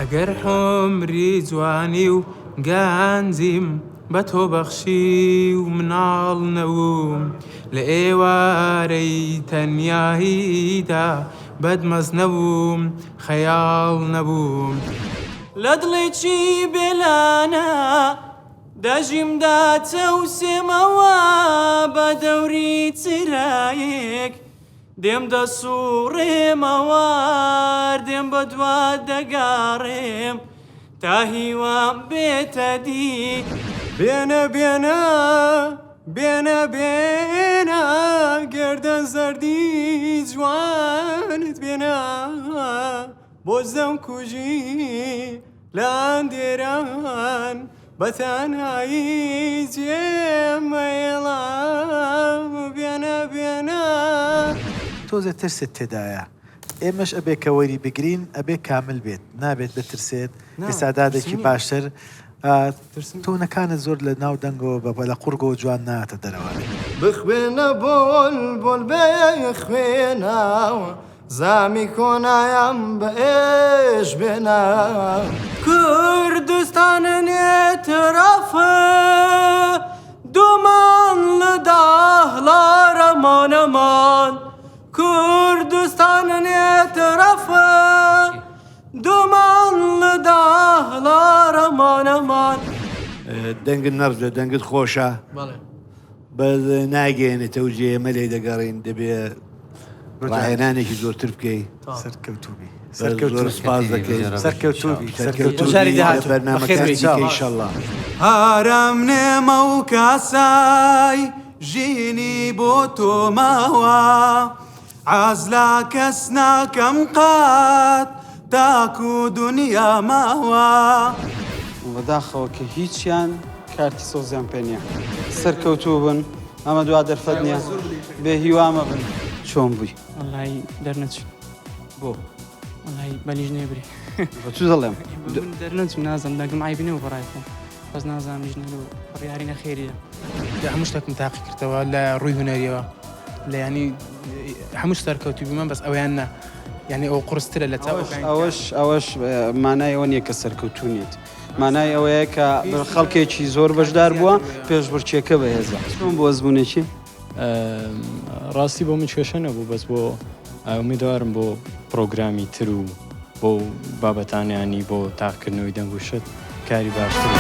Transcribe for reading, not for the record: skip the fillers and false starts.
ئەگەر حۆمری جوانی و گانجیم بە تۆ بەخشی و مناڵ نەبووم لە ئێوارەی تەنیاییدا بەدمەز نەبووم خەیاڵ نەبووم لە دڵێکی بێلانە دەژیمدا چەوسێمەوە بە دەوری چرایەک دێم دەسوڕێمەوە دێم بە دوا دەگاڕێم تا هیوام بێتە دی بێنە بێنە بێنە بێنە گردە زەردی جوانت بێنە بۆ زەم کوژی لە ئەندێران بە تەنهایی جێمەێڵا بێنە بێنە تۆزە ترست تێدایە ئێمەش ئەبێ کە وەری بگرین ئەبێ کامل بێت نابێت بترسێت ئێستادادێکی باشتر تۆنەکانت زۆر لە ناو دەنگەوە بە لە قورگەوە جوان ناتە دەرەوە بخوێنە بۆل بۆل بخوێنەوە زامی کۆنایەم بە ئێش بێنە کوردستانن ئێترافە دوومان لە داهڵارەمانەمان کوردستانن ئێترافە دوومان لە داهڵارەمانەمان دەنگت نەڕجە دەنگت خۆشە بە ناگەێنێتەوە جێمە لێ دەگەڕین دەبێت ڕاهێنانێکی زۆرتر بکەی سەرکەوتوبی زۆر سپاس دەکەی سەرکەوتوبی بەرنامەکانیکە ئینشەڵڵا هارم نێمە و کاسای ژینی بۆ تۆ ماوە عازلا کەس ناکەم قات تاکو دنیا ماوە بەداخەوە کە هیچیان کارتی سۆزیان پێ نییە سەرکەوتوو بن ئەمە دوا دەرفەت نییە بێ هیوامە بن چۆن بووی وەڵی دەرنەچوو بۆ وەڵی بەلیژ نێبری بە چ دەڵێم دەرنەچوو نازم دەگەم ئایبینەوە بەڕای خۆم بەس نازانم ژنە و ڕیاری نەخێریە هەموو شتێکم تاقی کردەوە لە ڕووی هونەریەوە لە ینی هەموو سەرکەوتوی بوومە بەس ئەویان نا یعنی ئەو قورسترە لە ئەوەش مانای ئەوە نییە کە سەرکەوتوو نیت مانای ئەوەیە کە خەڵکێکی زۆر بەشدار بووە پێشبڕکێکە بەهێزە چۆن بۆ ئەزبوونێکی ڕاستی بۆ من کێشە نەبوو بەس بۆ ئومیدوارم بۆ پرۆگرامی تر و بۆ بابەتانیانی بۆ تاقیکردنەوەی دەنگ و شت کاری باشتر